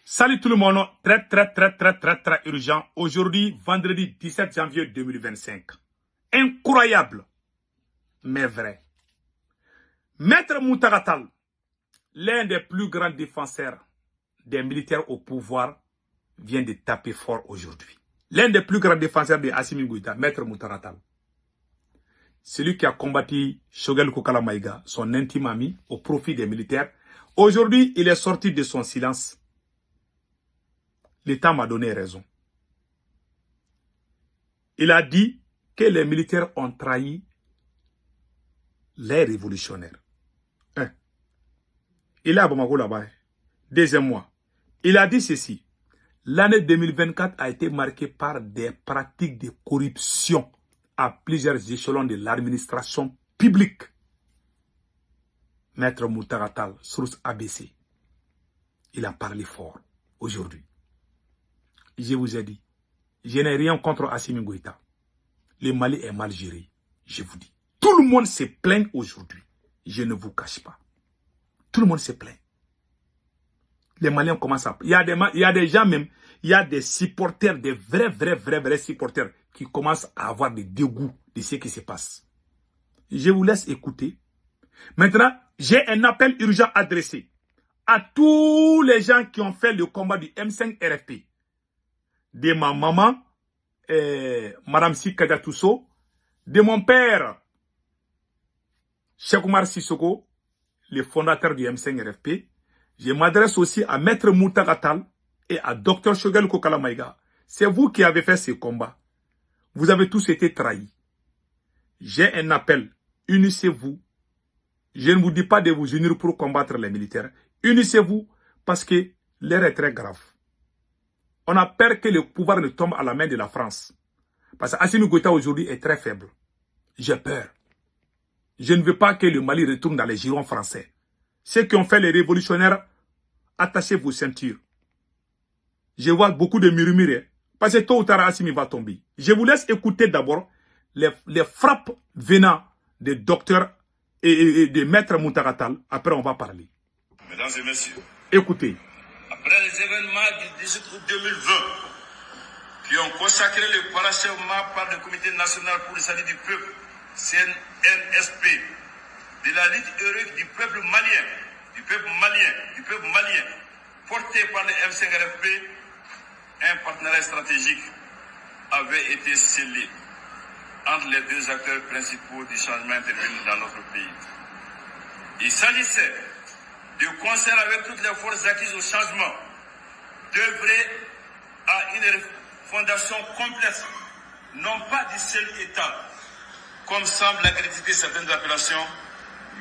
Salut tout le monde, très urgent. Aujourd'hui, vendredi 17 janvier 2025. Incroyable, mais vrai. Maître Moutagatal, l'un des plus grands défenseurs des militaires au pouvoir, vient de taper fort aujourd'hui. L'un des plus grands défenseurs de Assimi Goïta, Maître Moutagatal. Celui qui a combattu Choguel Kokala Maïga, son intime ami, au profit des militaires. Aujourd'hui, il est sorti de son silence. L'État m'a donné raison. Il a dit que les militaires ont trahi les révolutionnaires. Il est à Bamako là-bas. Deuxième mois. Il a dit ceci. L'année 2024 a été marquée par des pratiques de corruption à plusieurs échelons de l'administration publique. Maître Moutagatal, source ABC. Il a parlé fort aujourd'hui. Je vous ai dit, je n'ai rien contre Assimi Goïta. Le Mali est mal géré, je vous dis. Tout le monde se plaint aujourd'hui. Je ne vous cache pas. Tout le monde se plaint. Les Maliens commencent à... Il y a des gens même, il y a des supporters, des vrais supporters qui commencent à avoir des dégoûts de ce qui se passe. Je vous laisse écouter. Maintenant, j'ai un appel urgent adressé à tous les gens qui ont fait le combat du M5 RFP. De ma maman, Madame Sikadja Tousso, de mon père, Cheikh Oumar Sissoko, le fondateur du M5 RFP. Je m'adresse aussi à Maître Moutagatal et à Dr Choguel Kokala Maïga. C'est vous qui avez fait ce combat. Vous avez tous été trahis. J'ai un appel. Unissez-vous. Je ne vous dis pas de vous unir pour combattre les militaires. Unissez-vous parce que l'heure est très grave. On a peur que le pouvoir ne tombe à la main de la France. Parce qu'Assimi Goïta aujourd'hui est très faible. J'ai peur. Je ne veux pas que le Mali retourne dans les girons français. Ceux qui ont fait les révolutionnaires, attachez vos ceintures. Je vois beaucoup de murmures. Parce que tôt ou tard, Assimi va tomber. Je vous laisse écouter d'abord les frappes venant des docteurs et des maîtres Moutagatal. Après, on va parler. Mesdames et messieurs, écoutez. Après les événements du 18 août 2020, qui ont consacré le parachèvement par le Comité national pour le salut du peuple, CNSP, de la lutte héroïque du peuple malien, porté par le M5RFP, un partenariat stratégique avait été scellé entre les deux acteurs principaux du changement intervenu dans notre pays. Il s'agissait de concert avec toutes les forces acquises au changement, d'œuvrer à une refondation complexe, non pas du seul État, comme semble l'accréditer certaines appellations,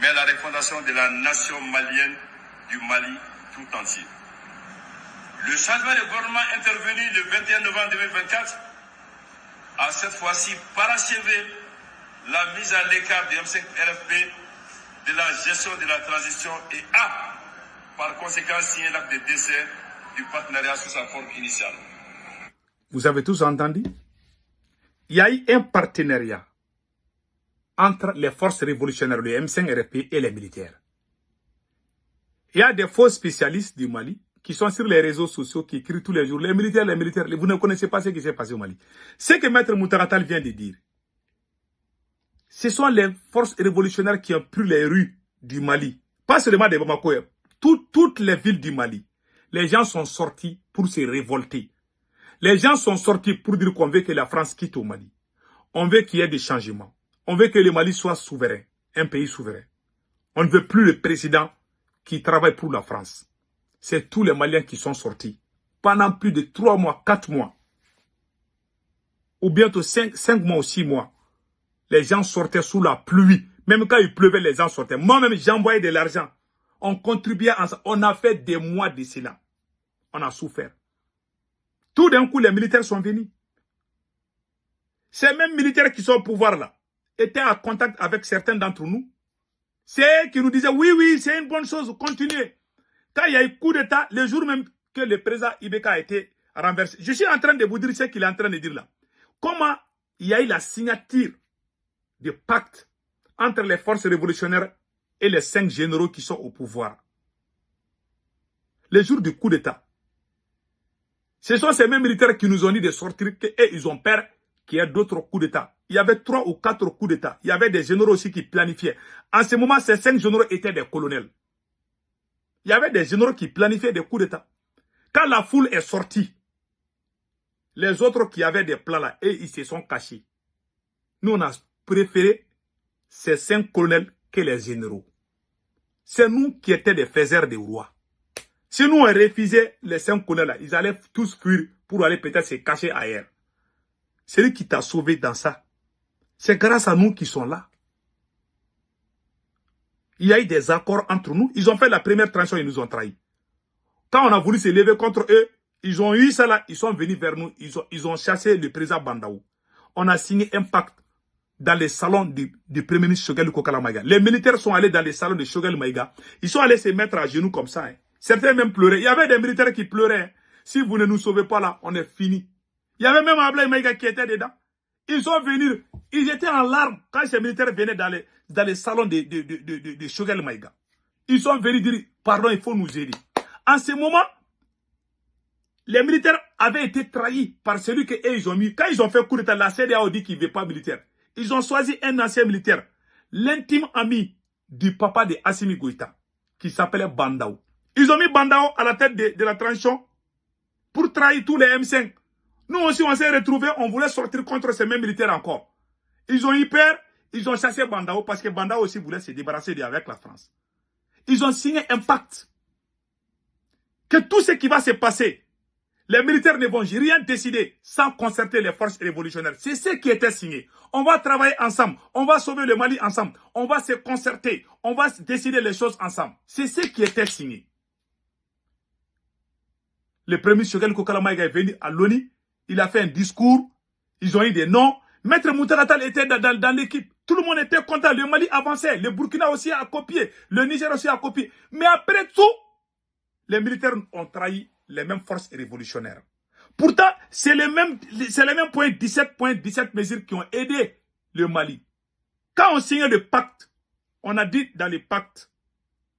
mais la refondation de la nation malienne, du Mali tout entier. Le changement de gouvernement intervenu le 21 novembre 2024 a cette fois-ci parachevé la mise à l'écart du M5RFP de la gestion de la transition et a, par conséquent, signé l'acte de décès du partenariat sous sa forme initiale. Vous avez tous entendu? Il y a eu un partenariat entre les forces révolutionnaires, le M5RFP et les militaires. Il y a des faux spécialistes du Mali qui sont sur les réseaux sociaux, qui écrivent tous les jours, les militaires, vous ne connaissez pas ce qui s'est passé au Mali. Ce que Maître Moutagatal vient de dire, ce sont les forces révolutionnaires qui ont pris les rues du Mali. Pas seulement de Bamako, toutes les villes du Mali. Les gens sont sortis pour se révolter. Les gens sont sortis pour dire qu'on veut que la France quitte au Mali. On veut qu'il y ait des changements. On veut que le Mali soit souverain, un pays souverain. On ne veut plus le président qui travaille pour la France. C'est tous les Maliens qui sont sortis. Pendant plus de 3 mois, 4 mois. Ou bientôt 5 mois ou 6 mois. Les gens sortaient sous la pluie. Même quand il pleuvait, les gens sortaient. Moi-même, j'envoyais de l'argent. On contribuait ensemble. On a fait des mois de cela. On a souffert. Tout d'un coup, les militaires sont venus. Ces mêmes militaires qui sont au pouvoir là étaient en contact avec certains d'entre nous. C'est eux qui nous disaient, oui, c'est une bonne chose, continuez. Quand il y a eu coup d'État, le jour même que le président Ibeka a été renversé, je suis en train de vous dire ce qu'il est en train de dire là. Comment il y a eu la signature de pacte entre les forces révolutionnaires et les 5 généraux qui sont au pouvoir. Le jour du coup d'État, Ce sont ces mêmes militaires qui nous ont dit de sortir et ils ont peur qu'il y ait d'autres coups d'État. Il y avait 3 ou 4 coups d'État. Il y avait des généraux aussi qui planifiaient. En ce moment, ces 5 généraux étaient des colonels. Il y avait des généraux qui planifiaient des coups d'État. Quand la foule est sortie, les autres qui avaient des plans là, et ils se sont cachés. Nous, on a préféré ces 5 colonels que les généraux. C'est nous qui étions des faiseurs des rois. Si nous on refusait les 5 colonels là, ils allaient tous fuir pour aller peut-être se cacher ailleurs. C'est lui qui t'a sauvé dans ça. C'est grâce à nous qui sont là. Il y a eu des accords entre nous. Ils ont fait la première transition, ils nous ont trahis. Quand on a voulu se lever contre eux, ils ont eu ça là, ils sont venus vers nous, ils ont chassé le président Bandaou. On a signé un pacte dans les salons du premier ministre Choguel Kokala Maïga. Les militaires sont allés dans les salons de Choguel Maïga. Ils sont allés se mettre à genoux comme ça. Hein. Certains même pleuraient. Il y avait des militaires qui pleuraient. Hein. Si vous ne nous sauvez pas là, on est fini. Il y avait même Ablaï Maïga qui était dedans. Ils sont venus, ils étaient en larmes quand ces militaires venaient dans les salons de Choguel Maïga. Ils sont venus dire, pardon, il faut nous aider. En ce moment, les militaires avaient été trahis par celui qu'ils ont mis. Quand ils ont fait coup d'état, la CEDEAO dit qu'il ne veut pas militaire. Ils ont choisi un ancien militaire, l'intime ami du papa de Assimi Goïta, qui s'appelait Bandaou. Ils ont mis Bandaou à la tête de la transition pour trahir tous les M5. Nous aussi, on s'est retrouvés, on voulait sortir contre ces mêmes militaires encore. Ils ont eu peur, ils ont chassé Bandaou parce que Bandaou aussi voulait se débarrasser avec la France. Ils ont signé un pacte. Que tout ce qui va se passer, les militaires ne vont rien décider sans concerter les forces révolutionnaires. C'est ce qui était signé. On va travailler ensemble. On va sauver le Mali ensemble. On va se concerter. On va décider les choses ensemble. C'est ce qui était signé. Le premier Choguel Kokala Maïga est venu à l'ONU. Il a fait un discours. Ils ont eu des noms. Maître Moutaratal était dans l'équipe. Tout le monde était content. Le Mali avançait. Le Burkina aussi a copié. Le Niger aussi a copié. Mais après tout, les militaires ont trahi les mêmes forces révolutionnaires. Pourtant, c'est les mêmes points, 17 mesures qui ont aidé le Mali. Quand on signe le pacte, on a dit dans le pacte,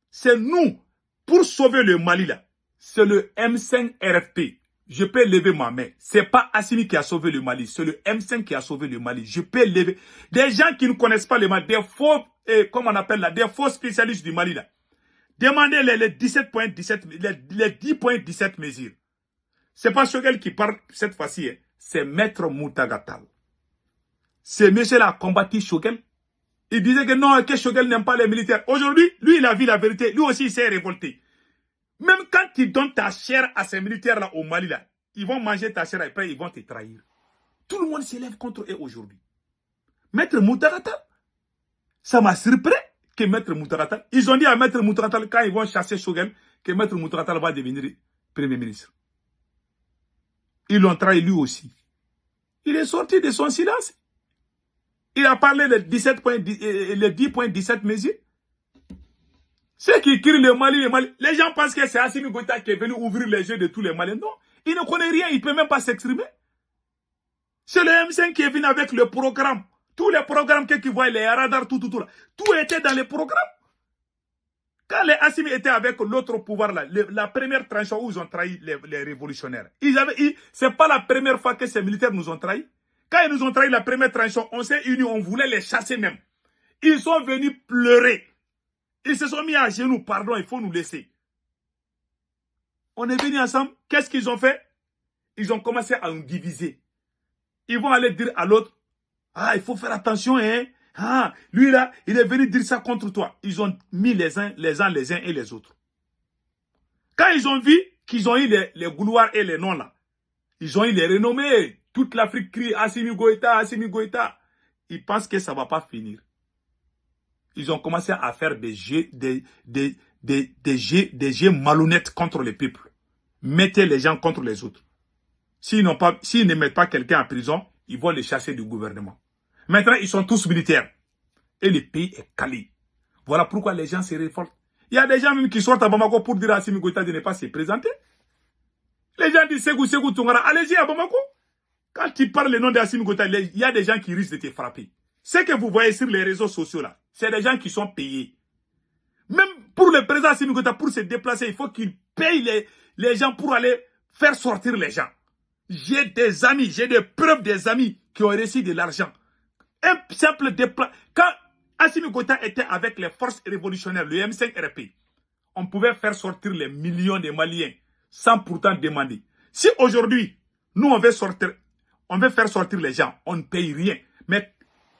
c'est nous, pour sauver le Mali là, c'est le M5 RFP. Je peux lever ma main. C'est pas Assimi qui a sauvé le Mali, c'est le M5 qui a sauvé le Mali. Je peux lever. Des gens qui ne connaissent pas le Mali, des faux, comment on appelle là, des faux spécialistes du Mali là. Demandez les 10.17 mesures. C'est pas Choguel qui parle cette fois-ci, hein. C'est Maître Moutagatal. Ce monsieur-là a combattu Choguel. Il disait que non, que Choguel n'aime pas les militaires. Aujourd'hui, lui, il a vu la vérité. Lui aussi, il s'est révolté. Même quand tu donnes ta chair à ces militaires-là au Mali, là, ils vont manger ta chair et après, ils vont te trahir. Tout le monde s'élève contre eux aujourd'hui. Maître Moutagatal, ça m'a surpris. Que Maître Moutaratal, ils ont dit à Maître Moutaratal, quand ils vont chasser Choguel, que Maître Moutaratal va devenir Premier ministre. Ils l'ont trahi lui aussi. Il est sorti de son silence. Il a parlé les 10.17 mesures. Ceux qui crient le Mali, les gens pensent que c'est Assimi Goïta qui est venu ouvrir les yeux de tous les Maliens. Non, il ne connaît rien, il ne peut même pas s'exprimer. C'est le M5 qui est venu avec le programme. Tous les programmes qu'ils voient, les radars, tout là. Tout était dans les programmes. Quand les Assimi étaient avec l'autre pouvoir là, la première transition où ils ont trahi les révolutionnaires. C'est pas la première fois que ces militaires nous ont trahis. Quand ils nous ont trahi la première transition, on s'est unis, on voulait les chasser même. Ils sont venus pleurer. Ils se sont mis à genoux, pardon, il faut nous laisser. On est venus ensemble, qu'est-ce qu'ils ont fait? Ils ont commencé à nous diviser. Ils vont aller dire à l'autre, ah, il faut faire attention, hein. Ah, lui là, il est venu dire ça contre toi. Ils ont mis les uns et les autres. Quand ils ont vu qu'ils ont eu les gouloirs et les noms là, ils ont eu les renommés. Toute l'Afrique crie Assimi Goïta, Assimi Goïta. Ils pensent que ça ne va pas finir. Ils ont commencé à faire des jeux malhonnêtes contre le peuple. Mettez les gens contre les autres. S'ils ne mettent pas quelqu'un en prison, ils vont les chasser du gouvernement. Maintenant, ils sont tous militaires. Et le pays est calé. Voilà pourquoi les gens se révoltent. Il y a des gens même qui sortent à Bamako pour dire à Assimi Goïta de ne pas se présenter. Les gens disent Ségou Tongara, allez-y à Bamako. Quand tu parles le nom d'Assimi Goïta, il y a des gens qui risquent de te frapper. Ce que vous voyez sur les réseaux sociaux là, c'est des gens qui sont payés. Même pour le président Assimi Goïta, pour se déplacer, il faut qu'il paye les gens pour aller faire sortir les gens. J'ai des amis, j'ai des preuves des amis qui ont reçu de l'argent. Un simple déplacement. Quand Assimi Goïta était avec les forces révolutionnaires, le M5 RP, on pouvait faire sortir les millions de Maliens sans pourtant demander. Si aujourd'hui, nous on veut faire sortir les gens, on ne paye rien. Mais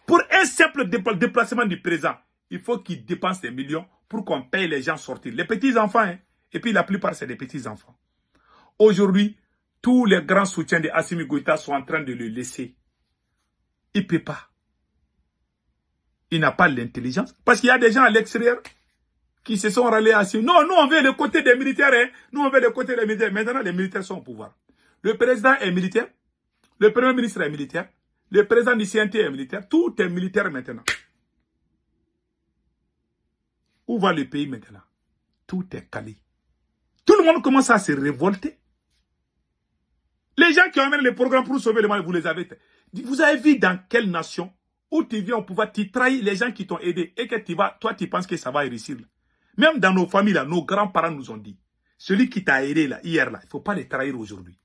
pour un simple déplacement du président, il faut qu'il dépense des millions pour qu'on paye les gens sortir. Les petits-enfants, hein, et puis la plupart c'est des petits-enfants. Aujourd'hui, tous les grands soutiens de Assimi Goïta sont en train de le laisser. Il ne peut pas. Il n'a pas l'intelligence. Parce qu'il y a des gens à l'extérieur qui se sont ralliés à Assimi. Non, nous on veut le côté des militaires. Hein. Nous on veut le côté des militaires. Maintenant, les militaires sont au pouvoir. Le président est militaire. Le premier ministre est militaire. Le président du CNT est militaire. Tout est militaire maintenant. Où va le pays maintenant? Tout est calé. Tout le monde commence à se révolter. Les gens qui ont amené le programme pour sauver le Mali, vous les avez. Vous avez vu dans quelle nation où tu viens au pouvoir, tu trahis les gens qui t'ont aidé et que toi tu penses que ça va réussir. Même dans nos familles, là, nos grands-parents nous ont dit, celui qui t'a aidé là, hier, là, il ne faut pas les trahir aujourd'hui.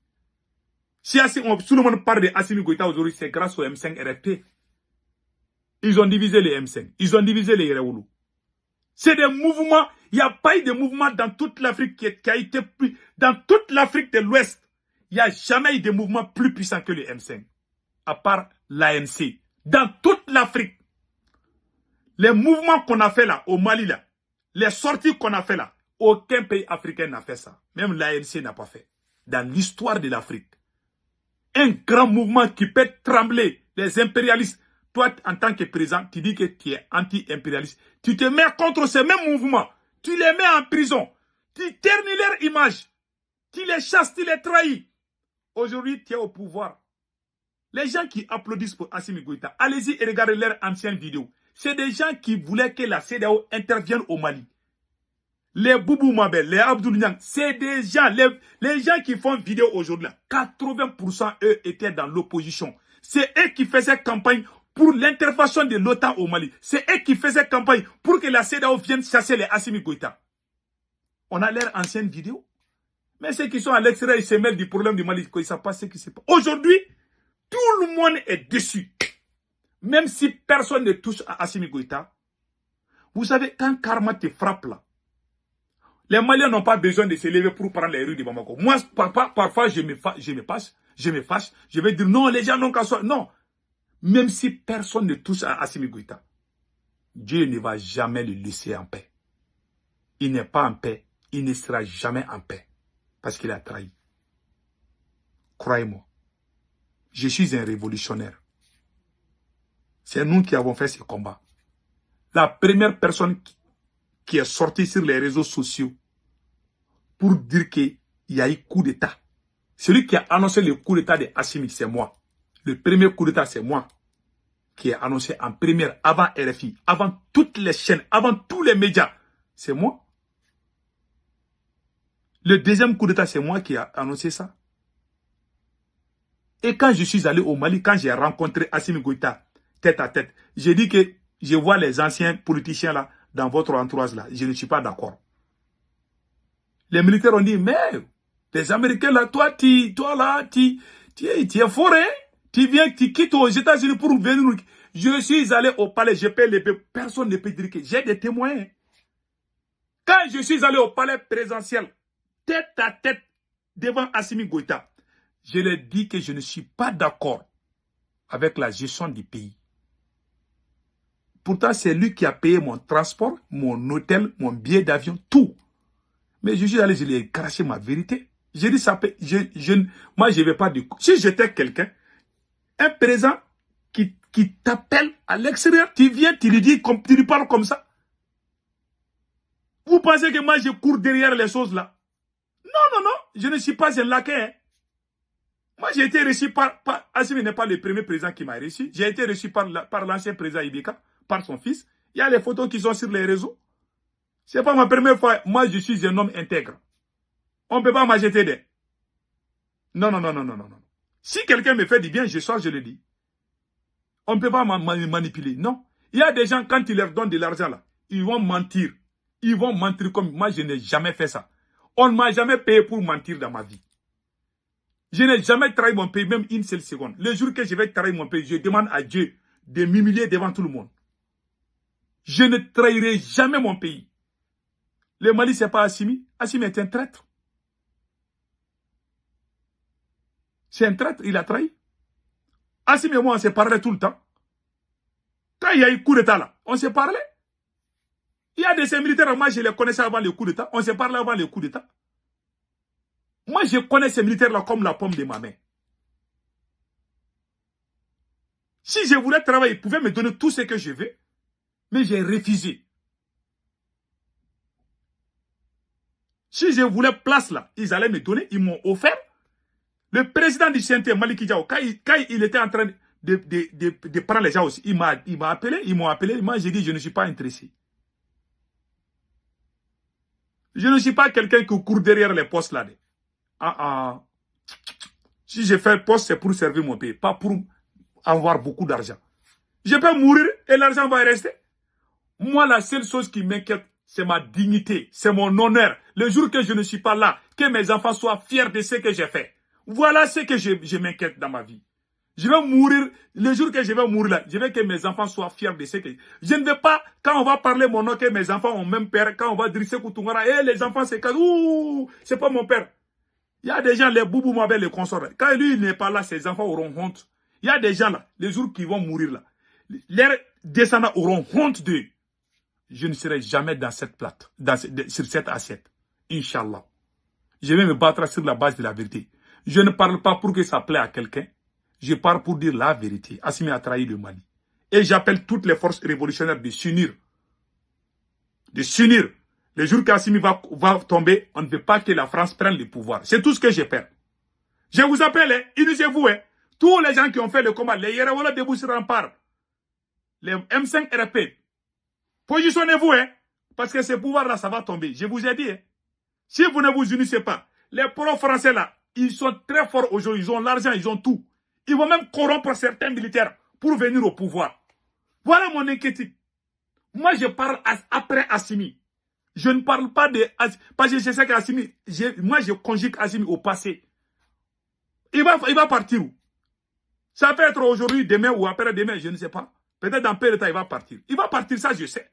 Si tout le monde parle de Assimi Goïta aujourd'hui, c'est grâce au M5 RFP. Ils ont divisé les M5, ils ont divisé les Yerewoulou. C'est des mouvements, il n'y a pas eu de mouvement dans toute l'Afrique qui a été plus, dans toute l'Afrique de l'Ouest. Il n'y a jamais eu de mouvement plus puissant que le M5, à part l'ANC. Dans toute l'Afrique, les mouvements qu'on a fait là, au Mali là, les sorties qu'on a fait là, aucun pays africain n'a fait ça. Même l'ANC n'a pas fait. Dans l'histoire de l'Afrique. Un grand mouvement qui peut trembler les impérialistes. Toi, en tant que président, tu dis que tu es anti-impérialiste. Tu te mets contre ces mêmes mouvements. Tu les mets en prison. Tu ternis leur image. Tu les chasses, tu les trahis. Aujourd'hui, tu es au pouvoir. Les gens qui applaudissent pour Assimi Goïta, allez-y et regardez leurs anciennes vidéos. C'est des gens qui voulaient que la CEDEAO intervienne au Mali. Les Boubou Mabel, les Abdoul Niang, c'est des gens, les gens qui font vidéo aujourd'hui, 80% eux étaient dans l'opposition. C'est eux qui faisaient campagne pour l'intervention de l'OTAN au Mali. C'est eux qui faisaient campagne pour que la CEDEAO vienne chasser les Assimi Goïta. On a leurs anciennes vidéos. Mais ceux qui sont à l'extérieur, ils se mêlent du problème du Mali, ils ne savent pas ce qui se passe. Aujourd'hui, tout le monde est déçu. Même si personne ne touche à Assimi Goïta. Vous savez, quand karma te frappe là, les Maliens n'ont pas besoin de se lever pour prendre les rues de Bamako. Moi, parfois, je me fâche, je vais dire non, les gens n'ont qu'à soi. Non. Même si personne ne touche à Assimi Goïta, Dieu ne va jamais le laisser en paix. Il n'est pas en paix. Il ne sera jamais en paix. Parce qu'il a trahi. Croyez-moi. Je suis un révolutionnaire. C'est nous qui avons fait ce combat. La première personne qui est sortie sur les réseaux sociaux pour dire qu'il y a eu coup d'État. Celui qui a annoncé le coup d'État de Assimi, c'est moi. Le premier coup d'État, c'est moi. Qui a annoncé en première, avant RFI, avant toutes les chaînes, avant tous les médias. C'est moi. Le deuxième coup d'État, c'est moi qui a annoncé ça. Et quand je suis allé au Mali, quand j'ai rencontré Assimi Goïta, tête à tête, j'ai dit que je vois les anciens politiciens là, dans votre entourage là, je ne suis pas d'accord. Les militaires ont dit, mais les Américains là, toi là, tu es fort, hein? Tu viens, tu quittes aux États-Unis pour venir. Je suis allé au palais, je paie les paix. Personne ne peut dire que j'ai des témoins. Hein? Quand je suis allé au palais présidentiel, tête à tête, devant Assimi Goïta, je lui ai dit que je ne suis pas d'accord avec la gestion du pays. Pourtant, c'est lui qui a payé mon transport, mon hôtel, mon billet d'avion, tout. Mais je suis allé, je lui ai craché ma vérité. J'ai dit, ça peut, moi, je ne vais pas du coup. Si j'étais quelqu'un, un président qui t'appelle à l'extérieur, tu viens, tu lui parles comme ça. Vous pensez que moi, je cours derrière les choses là? Non, je ne suis pas un laquais. Hein. Moi, j'ai été reçu Assimi n'est pas le premier président qui m'a reçu. J'ai été reçu par l'ancien président Ibeka, par son fils. Il y a les photos qui sont sur les réseaux. Ce n'est pas ma première fois. Moi, je suis un homme intègre. On ne peut pas m'acheter des. Non. Si quelqu'un me fait du bien, je sors, je le dis. On ne peut pas manipuler. Non. Il y a des gens, quand ils leur donnent de l'argent, là, ils vont mentir. Ils vont mentir comme moi, je n'ai jamais fait ça. On ne m'a jamais payé pour mentir dans ma vie. Je n'ai jamais trahi mon pays, même une seule seconde. Le jour que je vais trahir mon pays, je demande à Dieu de m'humilier devant tout le monde. Je ne trahirai jamais mon pays. Le Mali, ce n'est pas Assimi. Assimi est un traître. C'est un traître, il a trahi. Assimi et moi, on s'est parlé tout le temps. Quand il y a eu coup d'État là, on s'est parlé. Il y a des militaires, moi je les connaissais avant le coup d'État. On s'est parlé avant le coup d'État. Moi, je connais ces militaires-là comme la pomme de ma main. Si je voulais travailler, ils pouvaient me donner tout ce que je veux, mais j'ai refusé. Si je voulais place là, ils allaient me donner, ils m'ont offert. Le président du CNT, Maliki Diao, quand il était en train de prendre les gens aussi, il m'a appelé, ils m'ont appelé, moi j'ai dit je ne suis pas intéressé. Je ne suis pas quelqu'un qui court derrière les postes là. Si je fais un poste, c'est pour servir mon pays, pas pour avoir beaucoup d'argent. Je peux mourir et l'argent va rester. Moi, la seule chose qui m'inquiète, c'est ma dignité, c'est mon honneur. Le jour que je ne suis pas là, que mes enfants soient fiers de ce que j'ai fait. Voilà ce que je m'inquiète dans ma vie. Je vais mourir, le jour que je vais mourir là, je veux que mes enfants soient fiers de ce que... Je ne veux pas, quand on va parler mon nom, que mes enfants ont même père, quand on va dire Sékou Toungara, les enfants c'est quand... Ouh, c'est pas mon père. Il y a des gens, les boubou m'appellent les consorts. Quand lui, il n'est pas là, ses enfants auront honte. Il y a des gens là, les jours qui vont mourir là, leurs descendants auront honte d'eux. Je ne serai jamais dans cette plate, sur cette assiette. Inch'Allah. Je vais me battre sur la base de la vérité. Je ne parle pas pour que ça plaît à quelqu'un. Je parle pour dire la vérité. Assimi a trahi le Mali. Et j'appelle toutes les forces révolutionnaires de s'unir. De s'unir. Le jour qu'Assimi va tomber, on ne veut pas que la France prenne le pouvoir. C'est tout ce que j'ai peur. Je vous appelle, unissez-vous. Tous les gens qui ont fait le combat, les Yerewola debout sur rempart, les M5 RP, positionnez-vous, parce que ce pouvoir-là, ça va tomber. Je vous ai dit, si vous ne vous unissez pas, les pro-français là, ils sont très forts aujourd'hui, ils ont l'argent, ils ont tout. Ils vont même corrompre certains militaires pour venir au pouvoir. Voilà mon inquiétude. Moi, je parle après Assimi. Je ne parle pas de... Parce que je sais qu'Assimi, moi, je conjugue Assimi au passé. Il va partir où? Ça peut être aujourd'hui, demain ou après-demain, je ne sais pas. Peut-être dans peu de temps, il va partir. Il va partir, ça, je sais.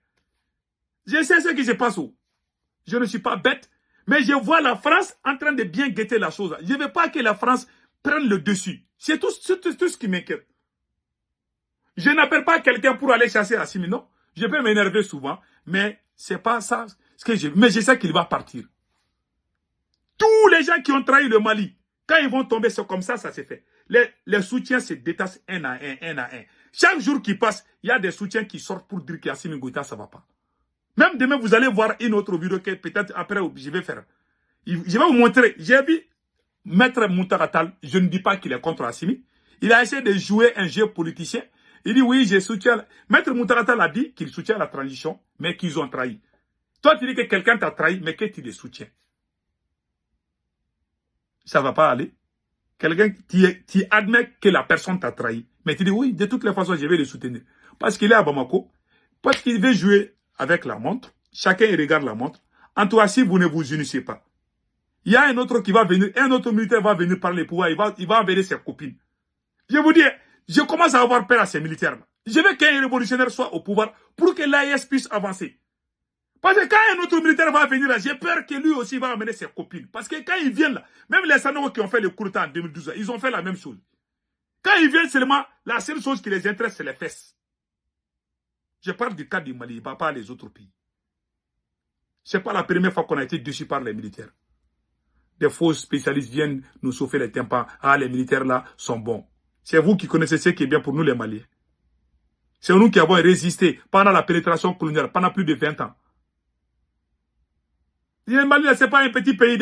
Je sais ce qui se passe où. Je ne suis pas bête, mais je vois la France en train de bien guetter la chose. Je ne veux pas que la France prenne le dessus. C'est tout ce qui m'inquiète. Je n'appelle pas quelqu'un pour aller chasser Assimi, non. Je peux m'énerver souvent, mais c'est pas ça ce que je... Mais je sais qu'il va partir. Tous les gens qui ont trahi le Mali, quand ils vont tomber, c'est comme ça se fait. Les soutiens se détachent un à un. Chaque jour qui passe, il y a des soutiens qui sortent pour dire qu'Assimi Goïta, ça ne va pas. Même demain, vous allez voir une autre vidéo que peut-être après, je vais faire. Je vais vous montrer. J'ai vu Maître Moutaratal, je ne dis pas qu'il est contre Assimi. Il a essayé de jouer un jeu politicien. Il dit oui, je soutiens. Maître Moutaratal a dit qu'il soutient la transition, mais qu'ils ont trahi. Toi, tu dis que quelqu'un t'a trahi, mais que tu les soutiens. Ça ne va pas aller. Quelqu'un qui admet que la personne t'a trahi. Mais tu dis oui, de toutes les façons, je vais le soutenir. Parce qu'il est à Bamako. Parce qu'il veut jouer avec la montre. Chacun regarde la montre. En tout cas, si vous ne vous unissez pas, il y a un autre qui va venir, un autre militaire va venir par le pouvoir, il va enverrer ses copines. Je vous dis, je commence à avoir peur à ces militaires-là. Je veux qu'un révolutionnaire soit au pouvoir pour que l'AIS puisse avancer. Parce que quand un autre militaire va venir là, j'ai peur que lui aussi va amener ses copines. Parce que quand ils viennent là, même les Sanogo qui ont fait le coup d'État en 2012, ils ont fait la même chose. Quand ils viennent seulement, la seule chose qui les intéresse, c'est les fesses. Je parle du cas du Mali, pas les autres pays. Ce n'est pas la première fois qu'on a été déçus par les militaires. Des faux spécialistes viennent nous chauffer les tympans. Ah, les militaires là sont bons. C'est vous qui connaissez ce qui est bien pour nous les Maliens. C'est nous qui avons résisté pendant la pénétration coloniale, pendant plus de 20 ans. Le Mali, ce n'est pas un petit pays.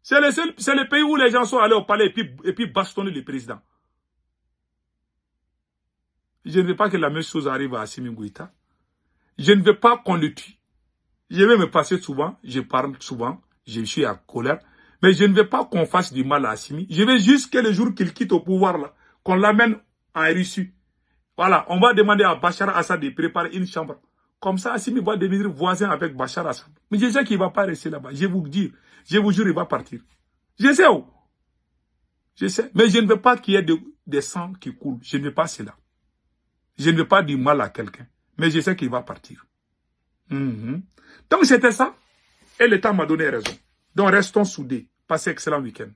C'est le pays où les gens sont allés au palais et puis bastonner le président. Je ne veux pas que la même chose arrive à Assimi Goïta. Je ne veux pas qu'on le tue. Je vais me passer souvent, je parle souvent, je suis en colère. Mais je ne veux pas qu'on fasse du mal à Assimi. Je veux juste que le jour qu'il quitte au pouvoir, là, qu'on l'amène en Russie. Voilà, on va demander à Bachar Assad de préparer une chambre. Comme ça, Assimi va devenir voisin avec Bachar Assad. Mais je sais qu'il ne va pas rester là-bas. Je vous dis, je vous jure, il va partir. Je sais où. Je sais. Mais je ne veux pas qu'il y ait des sangs qui coulent. Je ne veux pas cela. Je ne veux pas du mal à quelqu'un. Mais je sais qu'il va partir. Donc c'était ça. Et l'État m'a donné raison. Donc restons soudés. Passez un excellent week-end.